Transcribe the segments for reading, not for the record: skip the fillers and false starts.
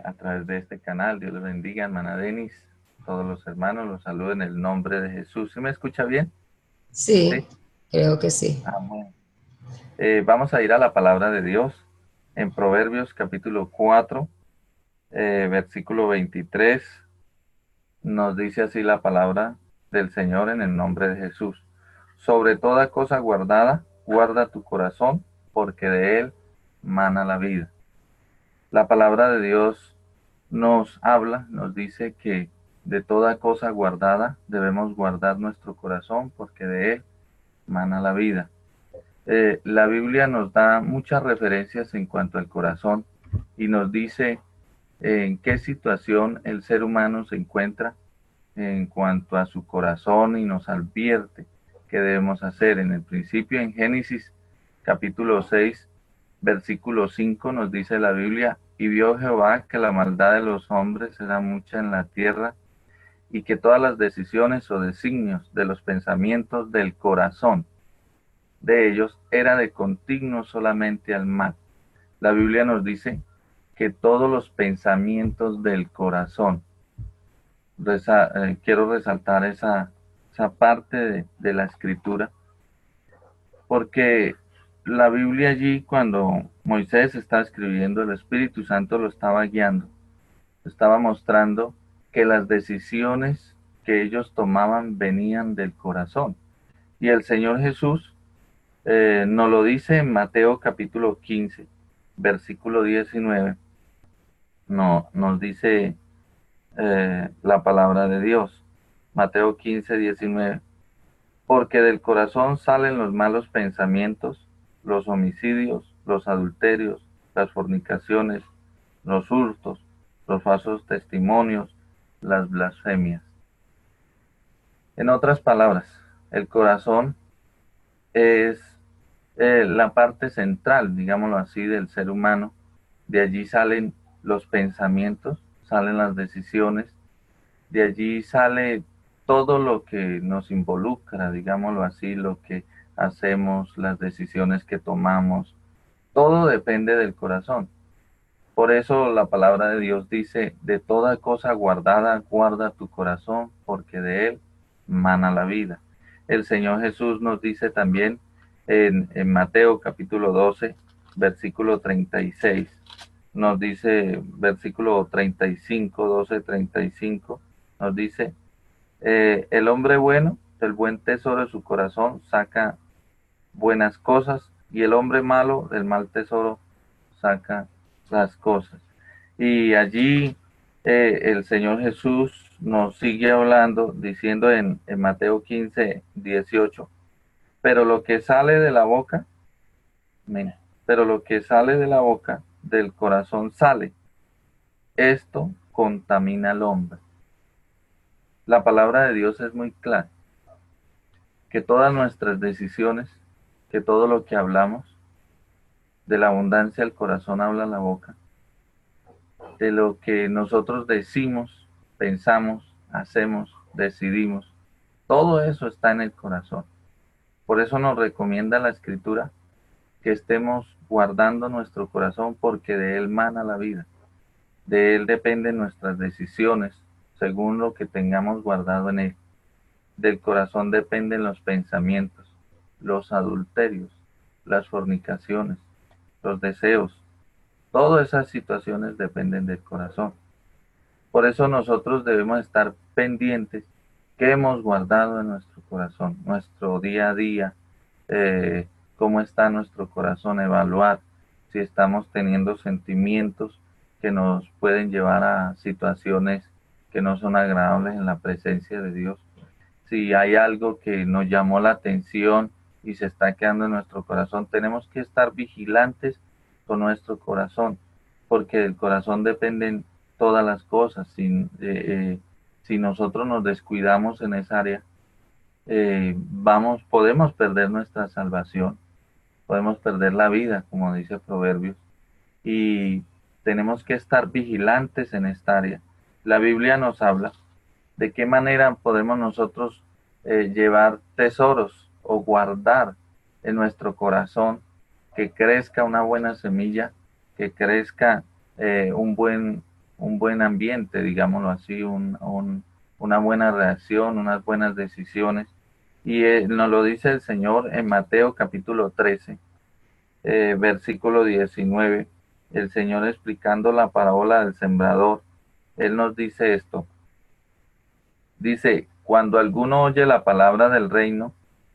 a través de este canal. Dios les bendiga, hermana Denis, todos los hermanos, los saludo en el nombre de Jesús. ¿Sí me escucha bien? Sí, Sí. creo que sí. Amén. Vamos a ir a la palabra de Dios en Proverbios capítulo 4, versículo 23. Nos dice así la palabra del Señor en el nombre de Jesús. Sobre toda cosa guardada, guarda tu corazón, porque de él mana la vida. La palabra de Dios nos habla, nos dice que de toda cosa guardada debemos guardar nuestro corazón, porque de él mana la vida. La Biblia nos da muchas referencias en cuanto al corazón y nos dice en qué situación el ser humano se encuentra en cuanto a su corazón y nos advierte qué debemos hacer. En el principio, en Génesis capítulo 6, versículo 5, nos dice la Biblia, y vio Jehová que la maldad de los hombres era mucha en la tierra y que todas las decisiones o designios de los pensamientos del corazón de ellos era de continuo solamente al mal. La Biblia nos dice que todos los pensamientos del corazón, quiero resaltar esa parte de la escritura, porque la Biblia allí, cuando Moisés estaba escribiendo, el Espíritu Santo lo estaba guiando, estaba mostrando que las decisiones que ellos tomaban venían del corazón. Y el Señor Jesús nos lo dice en Mateo capítulo 15, versículo 19. No, nos dice la palabra de Dios. Mateo 15, 19. Porque del corazón salen los malos pensamientos, los homicidios, los adulterios, las fornicaciones, los hurtos, los falsos testimonios, las blasfemias. En otras palabras, el corazón es la parte central, digámoslo así, del ser humano. De allí salen los pensamientos, salen las decisiones, de allí sale todo lo que nos involucra, digámoslo así, lo que hacemos, las decisiones que tomamos, todo depende del corazón. Por eso la palabra de Dios dice, de toda cosa guardada, guarda tu corazón, porque de él mana la vida. El Señor Jesús nos dice también en Mateo capítulo 12, versículo 36, nos dice, versículo 35, 12, 35, nos dice, el hombre bueno del buen tesoro de su corazón saca buenas cosas y el hombre malo del mal tesoro saca las cosas. Y allí el Señor Jesús nos sigue hablando, diciendo en Mateo 15, 18, pero lo que sale de la boca, mira, pero lo que sale de la boca, del corazón sale, esto contamina al hombre. La palabra de Dios es muy clara, que todas nuestras decisiones, que todo lo que hablamos, de la abundancia del corazón habla la boca, de lo que nosotros decimos, pensamos, hacemos, decidimos, todo eso está en el corazón. Por eso nos recomienda la Escritura que estemos guardando nuestro corazón porque de él mana la vida. De él dependen nuestras decisiones según lo que tengamos guardado en él. Del corazón dependen los pensamientos, los adulterios, las fornicaciones, los deseos. Todas esas situaciones dependen del corazón. Por eso nosotros debemos estar pendientes qué hemos guardado en nuestro corazón, nuestro día a día, cómo está nuestro corazón, evaluar si estamos teniendo sentimientos que nos pueden llevar a situaciones que no son agradables en la presencia de Dios. Si hay algo que nos llamó la atención y se está quedando en nuestro corazón, tenemos que estar vigilantes con nuestro corazón, porque del corazón dependen todas las cosas. Si nosotros nos descuidamos en esa área, podemos perder nuestra salvación, podemos perder la vida, como dice Proverbios, y tenemos que estar vigilantes en esta área. La Biblia nos habla de qué manera podemos nosotros llevar tesoros o guardar en nuestro corazón, que crezca una buena semilla, que crezca un buen ambiente, digámoslo así, una buena reacción, unas buenas decisiones. Y nos lo dice el Señor en Mateo capítulo 13, versículo 19. El Señor explicando la parábola del sembrador. Él nos dice esto. Dice, cuando alguno oye la palabra del reino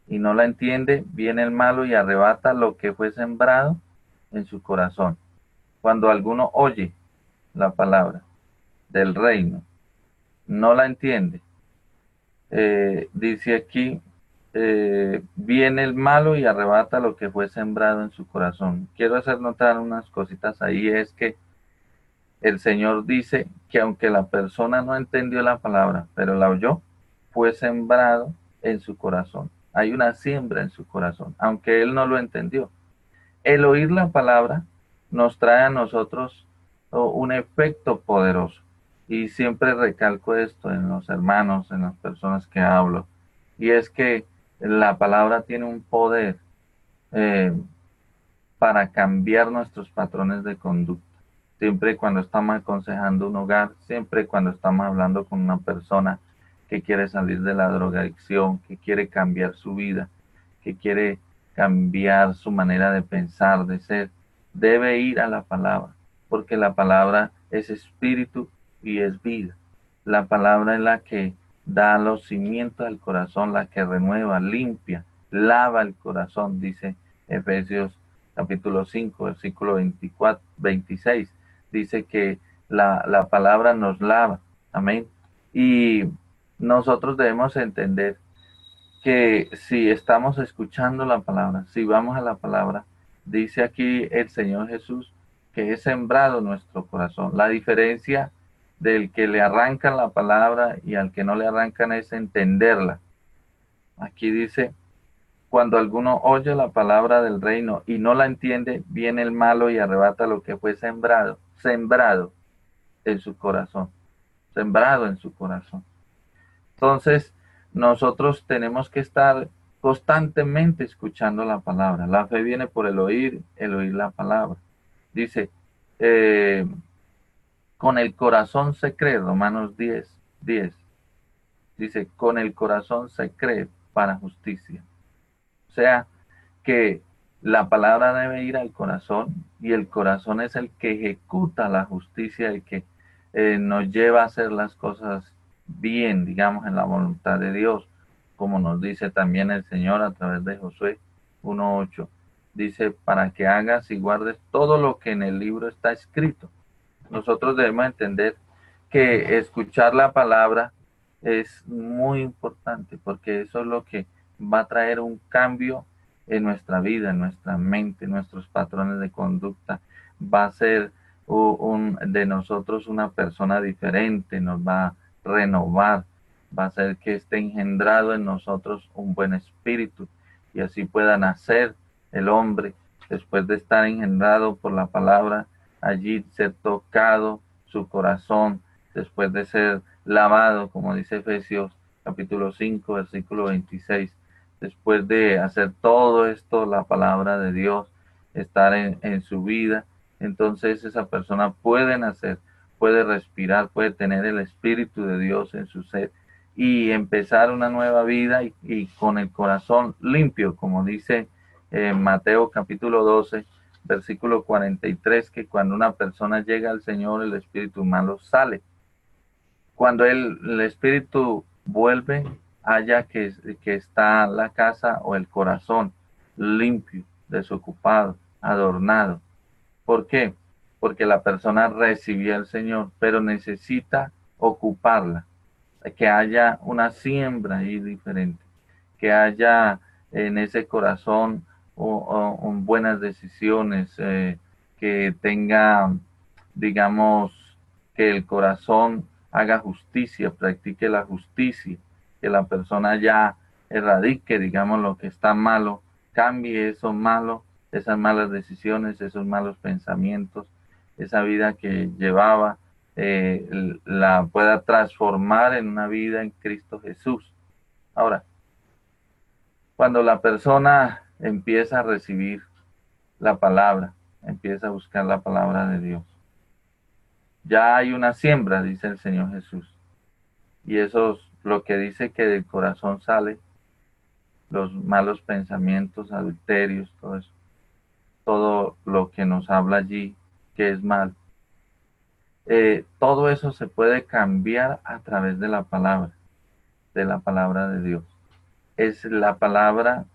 y no la entiende, viene el malo y arrebata lo que fue sembrado en su corazón. Cuando alguno oye la palabra del reino, no la entiende, dice aquí, viene el malo y arrebata lo que fue sembrado en su corazón. Quiero hacer notar unas cositas ahí, es que el Señor dice que aunque la persona no entendió la palabra, pero la oyó, fue sembrado en su corazón. Hay una siembra en su corazón, aunque él no lo entendió. El oír la palabra nos trae a nosotros un efecto poderoso. Y siempre recalco esto en los hermanos, en las personas que hablo. Y es que la palabra tiene un poder eh, para cambiar nuestros patrones de conducta. Siempre cuando estamos aconsejando un hogar, siempre cuando estamos hablando con una persona que quiere salir de la drogadicción, que quiere cambiar su vida, que quiere cambiar su manera de pensar, de ser, debe ir a la palabra, porque la palabra es espíritu y es vida. La palabra es la que da los cimientos al corazón, la que renueva, limpia, lava el corazón, dice Efesios capítulo 5, versículo 24, 26. Dice que la palabra nos lava. Amén. Y nosotros debemos entender que si estamos escuchando la palabra, si vamos a la palabra, dice aquí el Señor Jesús que es sembrado nuestro corazón. La diferencia del que le arrancan la palabra y al que no le arrancan es entenderla. Aquí dice, cuando alguno oye la palabra del reino y no la entiende, viene el malo y arrebata lo que fue sembrado en su corazón, sembrado en su corazón. Entonces, nosotros tenemos que estar constantemente escuchando la palabra. La fe viene por el oír la palabra. Dice, eh, con el corazón se cree, Romanos 10. Dice, con el corazón se cree para justicia. O sea, que la palabra debe ir al corazón y el corazón es el que ejecuta la justicia, el que nos lleva a hacer las cosas bien, digamos, en la voluntad de Dios, como nos dice también el Señor a través de Josué 1:8. Dice, para que hagas y guardes todo lo que en el libro está escrito. Nosotros debemos entender que escuchar la palabra es muy importante porque eso es lo que va a traer un cambio en nuestra vida, en nuestra mente, en nuestros patrones de conducta. Va a ser de nosotros una persona diferente, nos va a renovar, va a hacer que esté engendrado en nosotros un buen espíritu y así pueda nacer el hombre después de estar engendrado por la palabra, allí ser tocado su corazón, después de ser lavado, como dice Efesios capítulo 5, versículo 26, después de hacer todo esto, la palabra de Dios, estar en su vida, entonces esa persona puede nacer, puede respirar, puede tener el Espíritu de Dios en su ser y empezar una nueva vida y con el corazón limpio, como dice Mateo capítulo 12, versículo 43, que cuando una persona llega al Señor, el espíritu malo sale. Cuando el espíritu vuelve, haya que está la casa o el corazón limpio, desocupado, adornado. ¿Por qué? Porque la persona recibió al Señor, pero necesita ocuparla, que haya una siembra ahí diferente, que haya en ese corazón buenas decisiones, que tenga, digamos, que el corazón haga justicia, practique la justicia, que la persona ya erradique, digamos, lo que está malo, cambie eso malo, esas malas decisiones, esos malos pensamientos, esa vida que llevaba, la pueda transformar en una vida en Cristo Jesús. Ahora, cuando la persona empieza a recibir la palabra, empieza a buscar la palabra de Dios, Ya hay una siembra, dice el Señor Jesús. Y eso es lo que dice que del corazón sale los malos pensamientos, adulterios, todo eso. Todo lo que nos habla allí que es mal. Todo eso se puede cambiar a través de la palabra de Dios. Es la palabra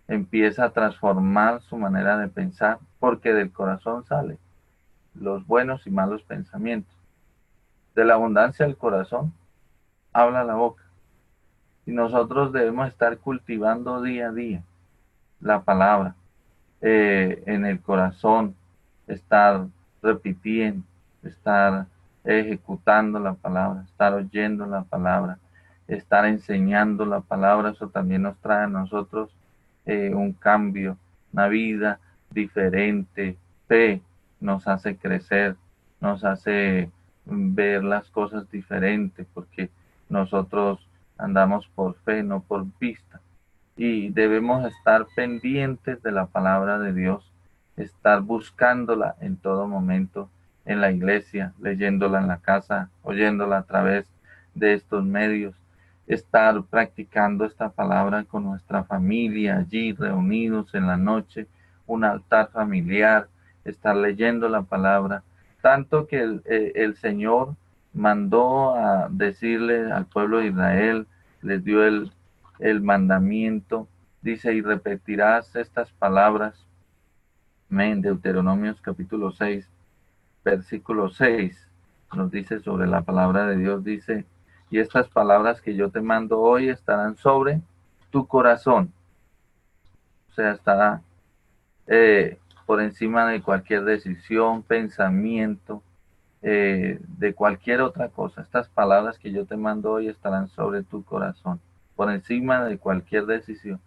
empieza a transformar su manera de pensar porque del corazón sale los buenos y malos pensamientos. De la abundancia del corazón habla la boca. Y nosotros debemos estar cultivando día a día la palabra en el corazón, estar repitiendo, estar ejecutando la palabra, estar oyendo la palabra, estar enseñando la palabra. Eso también nos trae a nosotros un cambio, una vida diferente, fe, nos hace crecer, nos hace ver las cosas diferentes, porque nosotros andamos por fe, no por vista. Y debemos estar pendientes de la palabra de Dios, estar buscándola en todo momento en la iglesia, leyéndola en la casa, oyéndola a través de estos medios, estar practicando esta palabra con nuestra familia allí reunidos en la noche, un altar familiar, estar leyendo la palabra, tanto que el Señor mandó a decirle al pueblo de Israel, les dio el mandamiento, dice, y repetirás estas palabras, en Deuteronomios capítulo 6, versículo 6, nos dice sobre la palabra de Dios, dice, y estas palabras que yo te mando hoy estarán sobre tu corazón, o sea, estará por encima de cualquier decisión, pensamiento, de cualquier otra cosa. Estas palabras que yo te mando hoy estarán sobre tu corazón, por encima de cualquier decisión.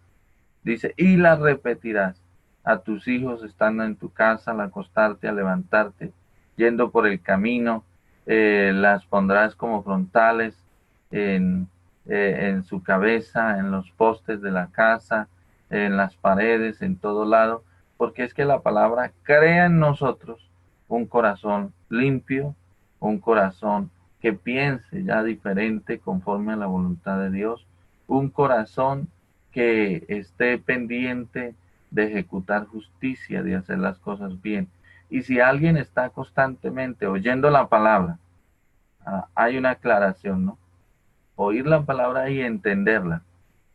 Dice, y las repetirás a tus hijos estando en tu casa, al acostarte, al levantarte, yendo por el camino, las pondrás como frontales en su cabeza, en los postes de la casa, en las paredes, en todo lado, porque es que la palabra crea en nosotros un corazón limpio, un corazón que piense ya diferente conforme a la voluntad de Dios, un corazón que esté pendiente de ejecutar justicia, de hacer las cosas bien. Y si alguien está constantemente oyendo la palabra, hay una aclaración, ¿no? Oír la palabra y entenderla.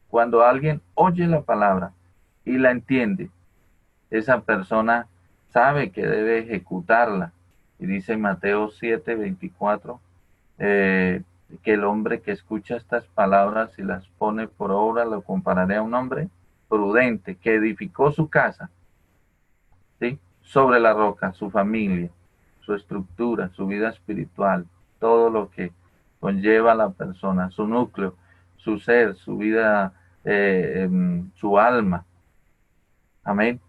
Cuando alguien oye la palabra y la entiende, esa persona sabe que debe ejecutarla. Y dice Mateo 7:24, que el hombre que escucha estas palabras y las pone por obra lo compararé a un hombre prudente que edificó su casa, ¿sí? Sobre la roca, su familia, su estructura, su vida espiritual, todo lo que conlleva a la persona, su núcleo, su ser, su vida, su alma. Amén.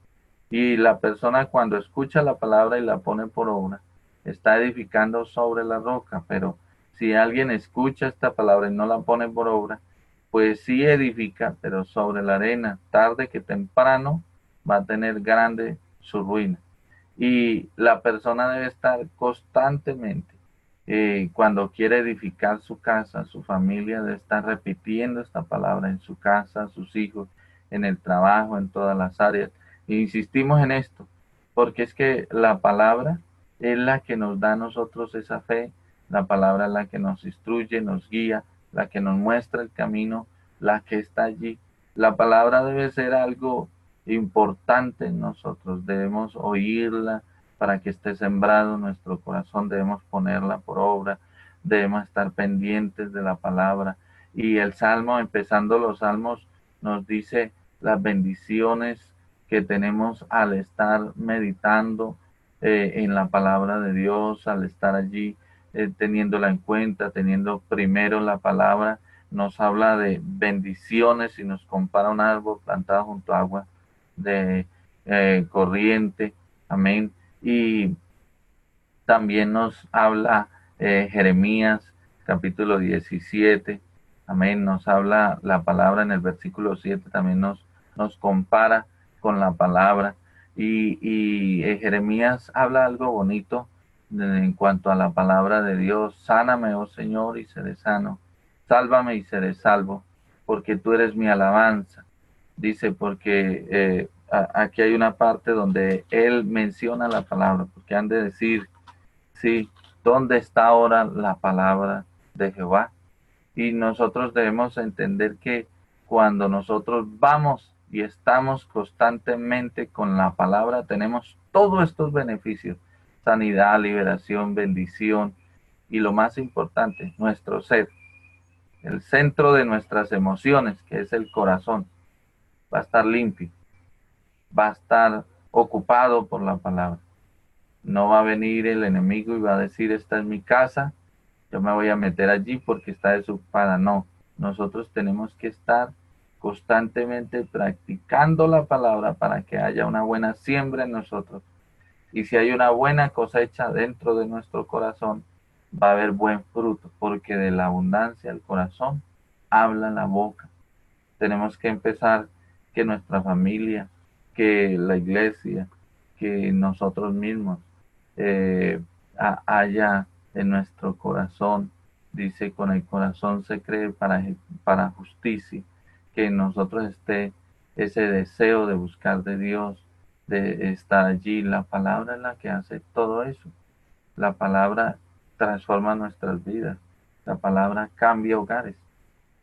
Y la persona cuando escucha la palabra y la pone por obra, está edificando sobre la roca, pero si alguien escucha esta palabra y no la pone por obra, pues sí edifica, pero sobre la arena, tarde que temprano va a tener grande su ruina. Y la persona debe estar constantemente, cuando quiere edificar su casa, su familia, debe estar repitiendo esta palabra en su casa, sus hijos, en el trabajo, en todas las áreas. E insistimos en esto, porque es que la palabra es la que nos da a nosotros esa fe, la palabra es la que nos instruye, nos guía, la que nos muestra el camino, la que está allí. La palabra debe ser algo importante en nosotros, debemos oírla para que esté sembrado en nuestro corazón, debemos ponerla por obra, debemos estar pendientes de la palabra. Y el Salmo, empezando los Salmos, nos dice las bendiciones que tenemos al estar meditando en la palabra de Dios, al estar allí teniéndola en cuenta, teniendo primero la palabra, nos habla de bendiciones y nos compara un árbol plantado junto a agua de corriente, amén. Y también nos habla Jeremías capítulo 17, amén, nos habla la palabra en el versículo 7, también nos compara con la palabra. Y Jeremías habla algo bonito en cuanto a la palabra de Dios. Sáname, oh Señor, y seré sano. Sálvame y seré salvo, porque tú eres mi alabanza. Dice, porque aquí hay una parte donde él menciona la palabra, porque han de decir, sí, ¿dónde está ahora la palabra de Jehová? Y nosotros debemos entender que cuando nosotros vamos y estamos constantemente con la palabra, tenemos todos estos beneficios: sanidad, liberación, bendición y lo más importante, nuestro ser, el centro de nuestras emociones, que es el corazón, va a estar limpio, va a estar ocupado por la palabra. No va a venir el enemigo y va a decir, esta es mi casa, yo me voy a meter allí porque está desocupada. No, nosotros tenemos que estar constantemente practicando la palabra para que haya una buena siembra en nosotros. Y si hay una buena cosecha dentro de nuestro corazón, va a haber buen fruto, porque de la abundancia del corazón habla la boca. Tenemos que empezar que nuestra familia, que la iglesia, que nosotros mismos eh, haya en nuestro corazón. Dice, con el corazón se cree para justicia, que en nosotros esté ese deseo de buscar de Dios, de estar allí. La palabra es la que hace todo eso. La palabra transforma nuestras vidas. La palabra cambia hogares.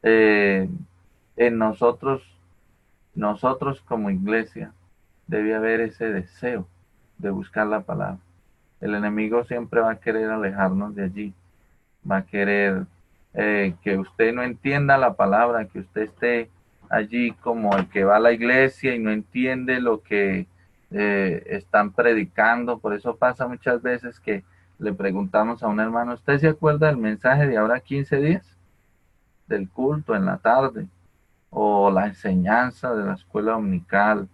Eh, en nosotros como iglesia, debe haber ese deseo de buscar la palabra. El enemigo siempre va a querer alejarnos de allí, va a querer que usted no entienda la palabra, que usted esté allí como el que va a la iglesia y no entiende lo que están predicando. Por eso pasa muchas veces que le preguntamos a un hermano, ¿usted se acuerda del mensaje de ahora 15 días? Del culto en la tarde, o la enseñanza de la escuela dominical,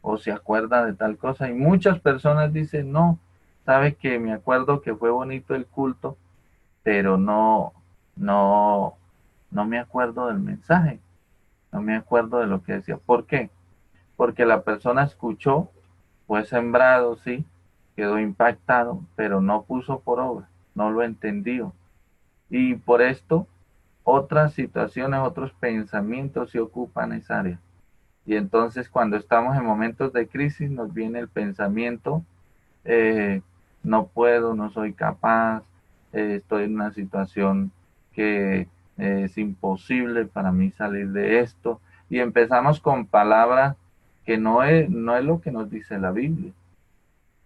o se acuerda de tal cosa. Y muchas personas dicen, no, sabe que me acuerdo que fue bonito el culto, pero no, no me acuerdo del mensaje, no me acuerdo de lo que decía. ¿Por qué? Porque la persona escuchó, fue sembrado, sí, quedó impactado, pero no puso por obra, no lo entendió. Y por esto, otras situaciones, otros pensamientos se ocupan esa área. Y entonces cuando estamos en momentos de crisis nos viene el pensamiento, eh, no puedo, no soy capaz, estoy en una situación que es imposible para mí salir de esto. Y empezamos con palabras que no es lo que nos dice la Biblia.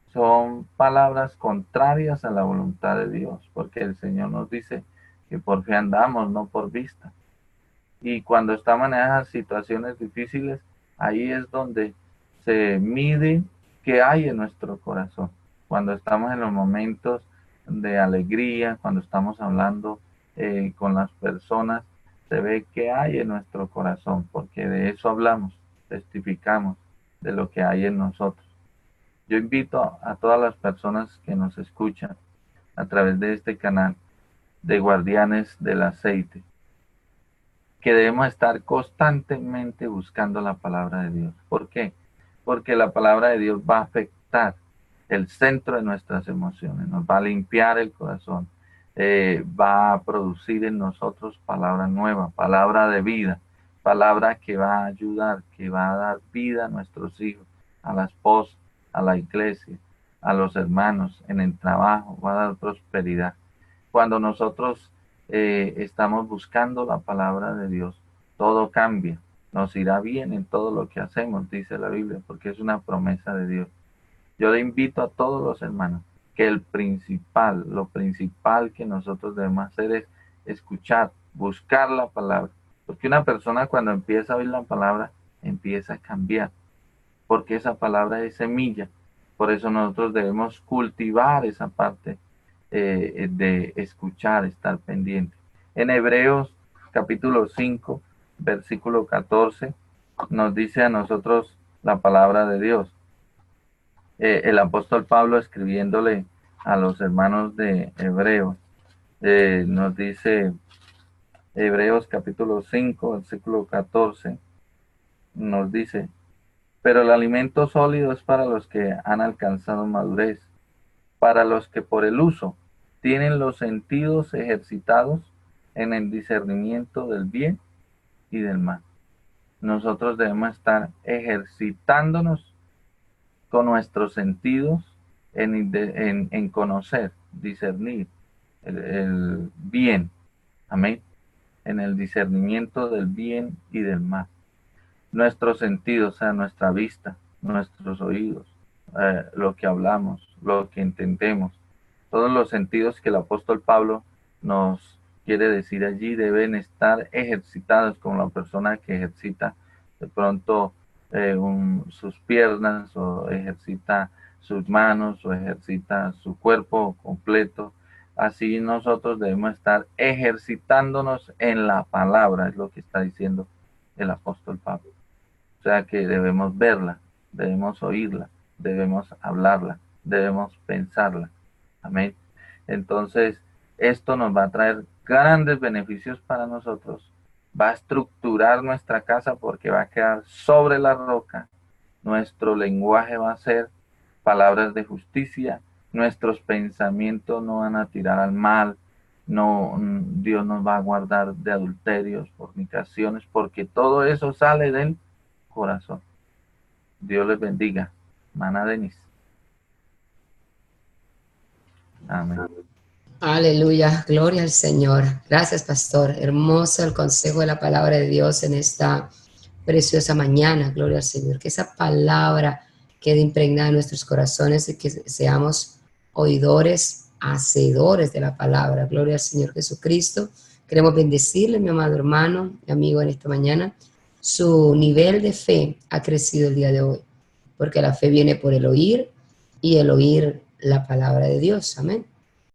Son palabras contrarias a la voluntad de Dios, porque el Señor nos dice que por fe andamos, no por vista. Y cuando estamos en esas situaciones difíciles, ahí es donde se mide qué hay en nuestro corazón. Cuando estamos en los momentos de alegría, cuando estamos hablando con las personas, se ve qué hay en nuestro corazón, porque de eso hablamos, testificamos de lo que hay en nosotros. Yo invito a todas las personas que nos escuchan a través de este canal de Guardianes del Aceite, que debemos estar constantemente buscando la palabra de Dios. ¿Por qué? Porque la palabra de Dios va a afectar el centro de nuestras emociones, nos va a limpiar el corazón, va a producir en nosotros palabra nueva, palabra de vida, palabra que va a ayudar, que va a dar vida a nuestros hijos, a la esposa, a la iglesia, a los hermanos, en el trabajo, va a dar prosperidad. Cuando nosotros estamos buscando la palabra de Dios, todo cambia, nos irá bien en todo lo que hacemos, dice la Biblia, porque es una promesa de Dios. Yo le invito a todos los hermanos que lo principal que nosotros debemos hacer es escuchar, buscar la palabra, porque una persona cuando empieza a oír la palabra, empieza a cambiar, porque esa palabra es semilla. Por eso nosotros debemos cultivar esa parte de escuchar, estar pendiente. En Hebreos capítulo 5, versículo 14, nos dice a nosotros la palabra de Dios. El apóstol Pablo escribiéndole a los hermanos de Hebreos, nos dice Hebreos capítulo 5, versículo 14, nos dice, pero el alimento sólido es para los que han alcanzado madurez, para los que por el uso tienen los sentidos ejercitados en el discernimiento del bien y del mal. Nosotros debemos estar ejercitándonos con nuestros sentidos en conocer, discernir el bien, amén, en el discernimiento del bien y del mal. Nuestros sentidos, o sea, nuestra vista, nuestros oídos, lo que hablamos, lo que entendemos, todos los sentidos que el apóstol Pablo nos quiere decir allí deben estar ejercitados como la persona que ejercita de pronto sus piernas o ejercita sus manos o ejercita su cuerpo completo. Así nosotros debemos estar ejercitándonos en la palabra, es lo que está diciendo el apóstol Pablo. O sea que debemos verla, debemos oírla, debemos hablarla, debemos pensarla. Amén. Entonces, esto nos va a traer grandes beneficios para nosotros. Va a estructurar nuestra casa porque va a quedar sobre la roca. Nuestro lenguaje va a ser palabras de justicia. Nuestros pensamientos no van a tirar al mal. No, Dios nos va a guardar de adulterios, fornicaciones, porque todo eso sale del corazón. Dios les bendiga. Mana Denis. Amén. Aleluya, gloria al Señor. Gracias, pastor. Hermoso el consejo de la palabra de Dios en esta preciosa mañana. Gloria al Señor. Que esa palabra quede impregnada en nuestros corazones y que seamos oidores, hacedores de la palabra. Gloria al Señor Jesucristo. Queremos bendecirle, mi amado hermano y amigo, en esta mañana. Su nivel de fe ha crecido el día de hoy, porque la fe viene por el oír y el oír la palabra de Dios. Amén.